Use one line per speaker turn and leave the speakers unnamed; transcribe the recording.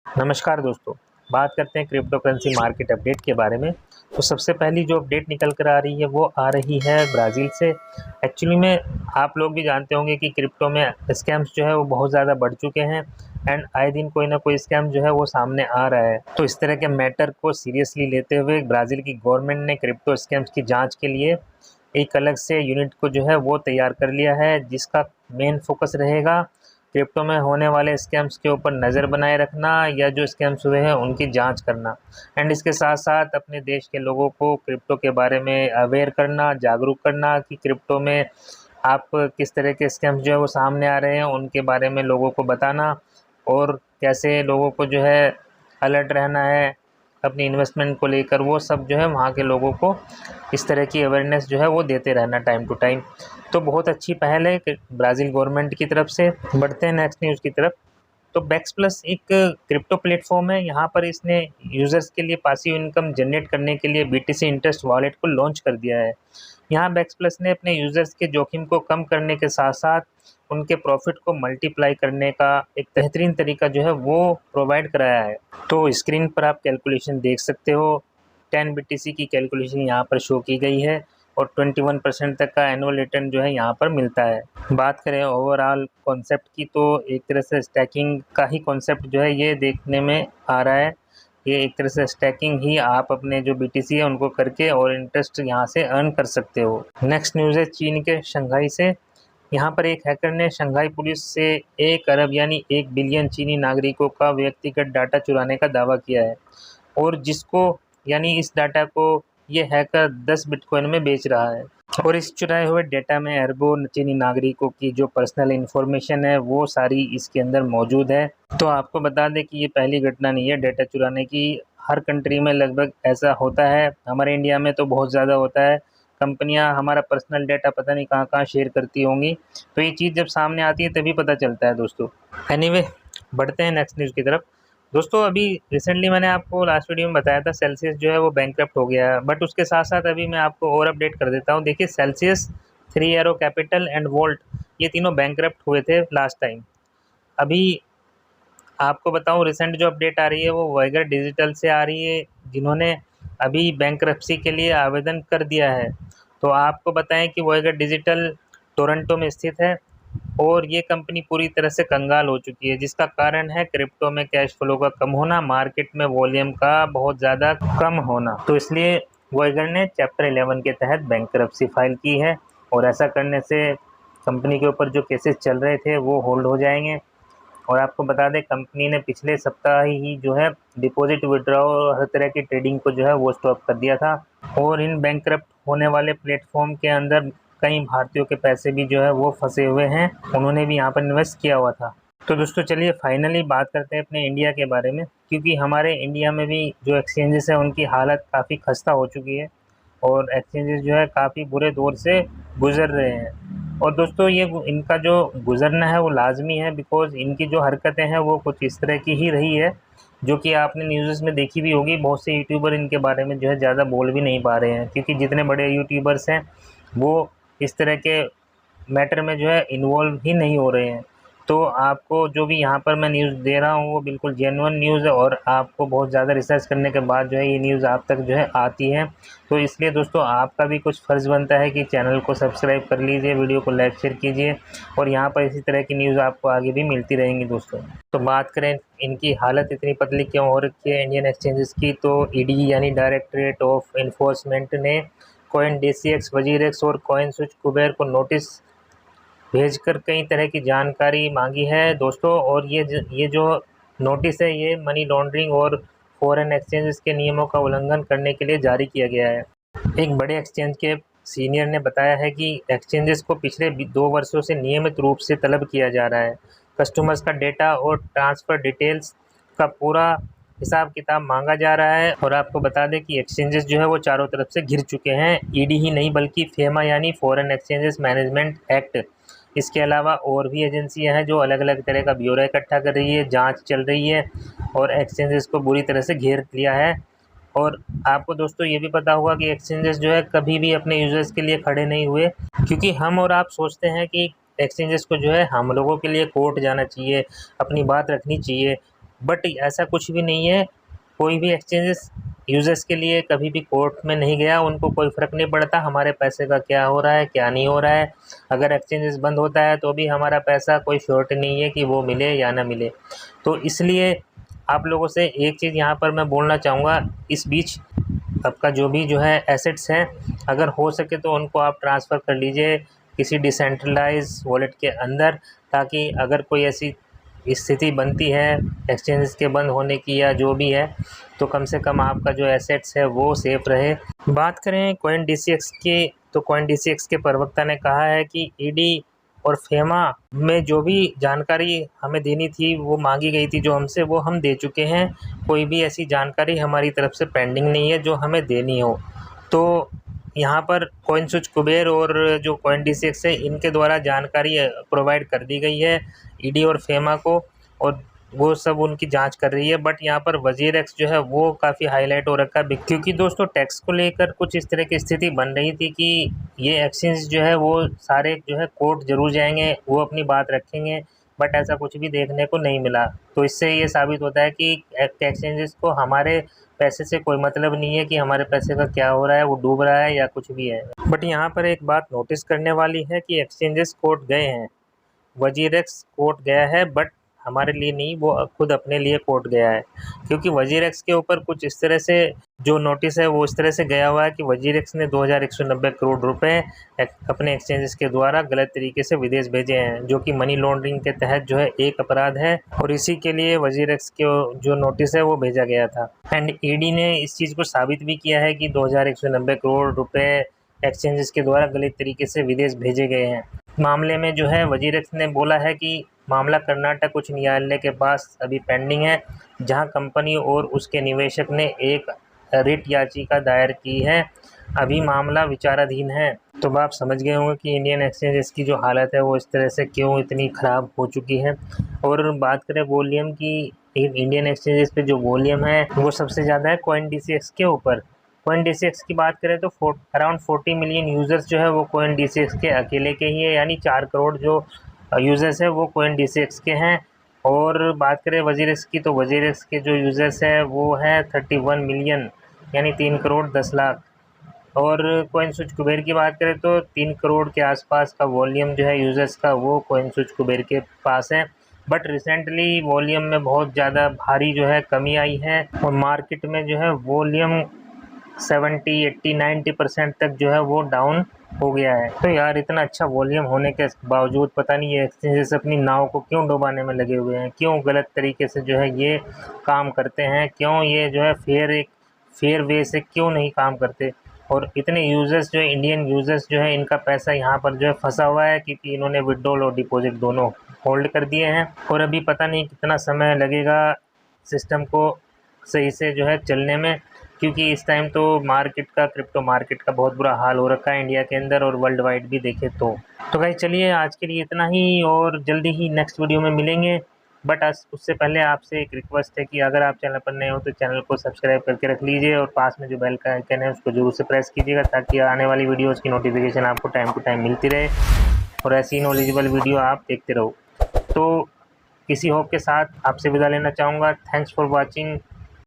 नमस्कार दोस्तों। बात करते हैं क्रिप्टो करेंसी मार्केट अपडेट के बारे में। तो सबसे पहली जो अपडेट निकल कर आ रही है वो आ रही है ब्राज़ील से। एक्चुअली में आप लोग भी जानते होंगे कि क्रिप्टो में स्कैम्स जो है वो बहुत ज़्यादा बढ़ चुके हैं एंड आए दिन कोई ना कोई स्कैम जो है वो सामने आ रहा है। तो इस तरह के मैटर को सीरियसली लेते हुए ब्राज़ील की गवर्नमेंट ने क्रिप्टो स्कैम्स की जाँच के लिए एक अलग से यूनिट को जो है वो तैयार कर लिया है, जिसका मेन फोकस रहेगा क्रिप्टो में होने वाले स्कैम्स के ऊपर नज़र बनाए रखना या जो स्कैम्स हुए हैं उनकी जांच करना एंड इसके साथ साथ अपने देश के लोगों को क्रिप्टो के बारे में अवेयर करना, जागरूक करना कि क्रिप्टो में आप किस तरह के स्कैम्स जो है वो सामने आ रहे हैं उनके बारे में लोगों को बताना और कैसे लोगों को जो है अलर्ट रहना है अपनी इन्वेस्टमेंट को लेकर। वो सब जो है वहाँ के लोगों को इस तरह की अवेयरनेस जो है वो देते रहना टाइम टू टाइम। तो बहुत अच्छी पहल है ब्राज़ील गवर्नमेंट की तरफ से। बढ़ते हैं नेक्स्ट न्यूज़ की तरफ। तो बैक्स प्लस एक क्रिप्टो प्लेटफॉर्म है। यहाँ पर इसने यूज़र्स के लिए पासिव इनकम जनरेट करने के लिए बीटीसी इंटरेस्ट वॉलेट को लॉन्च कर दिया है। यहाँ बैक्स प्लस ने अपने यूज़र्स के जोखिम को कम करने के साथ साथ उनके प्रॉफिट को मल्टीप्लाई करने का एक बेहतरीन तरीका जो है वो प्रोवाइड कराया है। तो स्क्रीन पर आप कैलकुलेशन देख सकते हो। 10 बीटीसी की कैलकुलेशन यहाँ पर शो की गई है और 21% तक का एनुअल रिटर्न जो है यहाँ पर मिलता है। बात करें ओवरऑल कॉन्सेप्ट की तो एक तरह से स्टैकिंग का ही कॉन्सेप्ट जो है ये देखने में आ रहा है। ये एक तरह से स्टैकिंग ही आप अपने जो बीटीसी है उनको करके और इंटरेस्ट यहाँ से अर्न कर सकते हो। नेक्स्ट न्यूज़ है चीन के शंघाई से। यहाँ पर एक हैकर ने शंघाई पुलिस से 1 अरब यानी 1 बिलियन चीनी नागरिकों का व्यक्तिगत डाटा चुराने का दावा किया है और जिसको यानी इस डाटा को ये हैकर 10 बिटकॉइन में बेच रहा है और इस चुराए हुए डेटा में अरबों चीनी नागरिकों की जो पर्सनल इन्फॉर्मेशन है वो सारी इसके अंदर मौजूद है। तो आपको बता दें कि ये पहली घटना नहीं है डेटा चुराने की। हर कंट्री में लगभग ऐसा होता है। हमारे इंडिया में तो बहुत ज़्यादा होता है। कंपनियां हमारा पर्सनल डेटा पता नहीं कहाँ कहाँ शेयर करती होंगी। तो ये चीज़ जब सामने आती है तभी पता चलता है दोस्तों। एनीवे, बढ़ते हैं नेक्स्ट न्यूज़ की तरफ। दोस्तों अभी रिसेंटली मैंने आपको लास्ट वीडियो में बताया था सेल्सियस जो है वो बैंकक्रप्ट हो गया है, बट उसके साथ साथ अभी मैं आपको और अपडेट कर देता हूँ। देखिए Celsius, 3 arrow capital and volt ये तीनों बैंकक्रप्ट हुए थे लास्ट टाइम। अभी आपको बताऊं रिसेंट जो अपडेट आ रही है वो वॉयगर डिजिटल से आ रही है, जिन्होंने अभी बैंकरप्सी के लिए आवेदन कर दिया है। तो आपको बताएं कि वॉयगर डिजिटल टोरंटो में स्थित है और ये कंपनी पूरी तरह से कंगाल हो चुकी है, जिसका कारण है क्रिप्टो में कैश फ्लो का कम होना, मार्केट में वॉल्यूम का बहुत ज़्यादा कम होना। तो इसलिए वॉयगर ने चैप्टर 11 के तहत बैंकरप्सी फाइल की है और ऐसा करने से कंपनी के ऊपर जो केसेस चल रहे थे वो होल्ड हो जाएंगे। और आपको बता दें कंपनी ने पिछले सप्ताह ही जो है डिपॉजिट विड्रॉ और हर तरह की ट्रेडिंग को जो है वो स्टॉप कर दिया था और इन बैंकक्रप्ट होने वाले प्लेटफॉर्म के अंदर कई भारतीयों के पैसे भी जो है वो फंसे हुए हैं। उन्होंने भी यहाँ पर इन्वेस्ट किया हुआ था। तो दोस्तों चलिए फाइनली बात करते हैं अपने इंडिया के बारे में, क्योंकि हमारे इंडिया में भी जो एक्सचेंजेस हैं उनकी हालत काफ़ी खस्ता हो चुकी है और एक्सचेंजेस जो है काफ़ी बुरे दौर से गुजर रहे हैं। और दोस्तों ये इनका जो गुजरना है वो लाजमी है, बिकॉज़ इनकी जो हरकतें हैं वो कुछ इस तरह की ही रही है जो कि आपने न्यूज़ में देखी भी होगी। बहुत से यूट्यूबर इनके बारे में जो है ज़्यादा बोल भी नहीं पा रहे हैं, क्योंकि जितने बड़े यूट्यूबर्स हैं वो इस तरह के मैटर में जो है इन्वॉल्व ही नहीं हो रहे हैं। तो आपको जो भी यहाँ पर मैं न्यूज़ दे रहा हूँ वो बिल्कुल जेन्युइन न्यूज़ है और आपको बहुत ज़्यादा रिसर्च करने के बाद जो है ये न्यूज़ आप तक जो है आती है। तो इसलिए दोस्तों आपका भी कुछ फ़र्ज़ बनता है कि चैनल को सब्सक्राइब कर लीजिए, वीडियो को लाइक शेयर कीजिए और यहाँ पर इसी तरह की न्यूज़ आपको आगे भी मिलती रहेंगी दोस्तों। तो बात करें इनकी हालत इतनी पतली क्यों हो रखी है इंडियन एक्सचेंजेस की, तो ईडी यानी डायरेक्टरेट ऑफ इन्फोर्समेंट ने कॉइन DCX, वजीरेक्स और कॉइन स्विच कुबेर को नोटिस भेजकर कई तरह की जानकारी मांगी है दोस्तों। और ये जो नोटिस है ये मनी लॉन्ड्रिंग और फॉरेन एक्सचेंजेस के नियमों का उल्लंघन करने के लिए जारी किया गया है। एक बड़े एक्सचेंज के सीनियर ने बताया है कि एक्सचेंजेस को पिछले 2 वर्षों से नियमित रूप से तलब किया जा रहा है। कस्टमर्स का डेटा और ट्रांसफ़र डिटेल्स का पूरा हिसाब किताब मांगा जा रहा है। और आपको बता दें कि एक्सचेंजेस जो है वो चारों तरफ से घिर चुके हैं। ईडी ही नहीं बल्कि फेमा यानी फॉरेन एक्सचेंजेस मैनेजमेंट एक्ट, इसके अलावा और भी एजेंसियां हैं जो अलग अलग तरह का ब्यौरा इकट्ठा कर रही है, जांच चल रही है और एक्सचेंजेस को बुरी तरह से घेर लिया है। और आपको दोस्तों ये भी पता होगा कि एक्सचेंजेस जो है कभी भी अपने यूज़र्स के लिए खड़े नहीं हुए, क्योंकि हम और आप सोचते हैं कि एक्सचेंजेस को जो है हम लोगों के लिए कोर्ट जाना चाहिए, अपनी बात रखनी चाहिए, बट ऐसा कुछ भी नहीं है, कोई भी एक्सचेंजेस यूज़र्स के लिए कभी भी कोर्ट में नहीं गया, उनको कोई फ़र्क नहीं पड़ता हमारे पैसे का क्या हो रहा है क्या नहीं हो रहा है। अगर एक्सचेंजेस बंद होता है तो भी हमारा पैसा कोई श्योरिटी नहीं है कि वो मिले या ना मिले। तो इसलिए आप लोगों से एक चीज़ यहाँ पर मैं बोलना चाहूँगा, इस बीच आपका जो भी जो है एसेट्स हैं, अगर हो सके तो उनको आप ट्रांसफ़र कर लीजिए किसी डिसेंट्रलाइज वॉलेट के अंदर, ताकि अगर कोई ऐसी स्थिति बनती है एक्सचेंजेस के बंद होने की या जो भी है, तो कम से कम आपका जो एसेट्स है वो सेफ रहे। बात करें CoinDCX की, तो CoinDCX के प्रवक्ता ने कहा है कि ईडी और फेमा में जो भी जानकारी हमें देनी थी, वो मांगी गई थी जो हमसे, वो हम दे चुके हैं। कोई भी ऐसी जानकारी हमारी तरफ से पेंडिंग नहीं है जो हमें देनी हो। तो यहाँ पर कॉइनस्विच कुबेर और जो CoinDCX है, इनके द्वारा जानकारी प्रोवाइड कर दी गई है ईडी और फेमा को, और वो सब उनकी जांच कर रही है। बट यहाँ पर WazirX जो है वो काफ़ी हाईलाइट हो रखा है, क्योंकि दोस्तों टैक्स को लेकर कुछ इस तरह की स्थिति बन रही थी कि ये एक्सचेंज जो है वो सारे जो है कोर्ट जरूर जाएंगे, वो अपनी बात रखेंगे, बट ऐसा कुछ भी देखने को नहीं मिला। तो इससे ये साबित होता है कि एक्सचेंजेस को हमारे पैसे से कोई मतलब नहीं है कि हमारे पैसे का क्या हो रहा है, वो डूब रहा है या कुछ भी है। बट यहाँ पर एक बात नोटिस करने वाली है कि एक्सचेंजेस कोर्ट गए हैं, WazirX कोर्ट गया है, बट हमारे लिए नहीं, वो खुद अपने लिए कोर्ट गया है। क्योंकि WazirX के ऊपर कुछ इस तरह से जो नोटिस है वो इस तरह से गया हुआ है कि WazirX ने 2190 करोड़ रुपए अपने एक्सचेंजेस के द्वारा गलत तरीके से विदेश भेजे हैं, जो कि मनी लॉन्ड्रिंग के तहत जो है एक अपराध है, और इसी के लिए WazirX के जो नोटिस है वो भेजा गया था। एंड ईडी ने इस चीज़ को साबित भी किया है कि 2190 करोड़ रुपए एक्सचेंजेस के द्वारा गलत तरीके से विदेश भेजे गए हैं। मामले में जो है WazirX ने बोला है कि मामला कर्नाटक उच्च न्यायालय के पास अभी पेंडिंग है, जहां कंपनी और उसके निवेशक ने एक रिट याचिका दायर की है। अभी मामला विचाराधीन है। तो आप समझ गए होंगे कि इंडियन एक्सचेंजेस की जो हालत है वो इस तरह से क्यों इतनी ख़राब हो चुकी है। और बात करें वॉल्यूम की, इंडियन एक्सचेंजेस पे जो वॉल्यूम है वो सबसे ज़्यादा है CoinDCX के ऊपर। CoinDCX की बात करें तो अराउंड 40 मिलियन यूज़र्स जो है वो CoinDCX के अकेले के ही है, यानी 4 करोड़ जो यूज़र्स है वो CoinDCX के हैं। और बात करें WazirX की, तो WazirX के जो यूज़र्स है वो है 31 मिलियन, यानी 3 करोड़ 10 लाख। और कॉइनस्विच कुबेर की बात करें तो 3 करोड़ के आसपास का वॉल्यूम जो है यूज़र्स का वो कॉइनस्विच कुबेर के पास है। बट रिसेंटली वॉल्यूम में बहुत ज़्यादा भारी जो है कमी आई है, और मार्केट में जो है वॉल्यूम 70, 80, 90% तक जो है वो डाउन हो गया है। तो यार इतना अच्छा वॉल्यूम होने के बावजूद पता नहीं ये एक्सचेंजेस अपनी नाव को क्यों डुबाने में लगे हुए हैं, क्यों गलत तरीके से जो है ये काम करते हैं, क्यों ये जो है फेयर वे से क्यों नहीं काम करते। और इतने यूज़र्स जो है, इंडियन यूज़र्स जो है, इनका पैसा यहाँ पर जो है फंसा हुआ है, क्योंकि इन्होंने विड्रॉल और डिपॉजिट दोनों होल्ड कर दिए हैं। और अभी पता नहीं कितना समय लगेगा सिस्टम को सही से जो है चलने में, क्योंकि इस टाइम तो क्रिप्टो मार्केट का बहुत बुरा हाल हो रखा है इंडिया के अंदर और वर्ल्ड वाइड भी देखें तो गाइस चलिए आज के लिए इतना ही, और जल्दी ही नेक्स्ट वीडियो में मिलेंगे। बट उससे पहले आपसे एक रिक्वेस्ट है कि अगर आप चैनल पर नए हो तो चैनल को सब्सक्राइब करके रख लीजिए, और पास में जो बेल का आइकन है उसको जरूर से प्रेस कीजिएगा, ताकि आने वाली वीडियोज़ की नोटिफिकेशन आपको टाइम टू टाइम मिलती रहे और ऐसी नॉलेजेबल वीडियो आप देखते रहो। तो किसी होप के साथ आपसे विदा लेना चाहूँगा। Thanks for watching.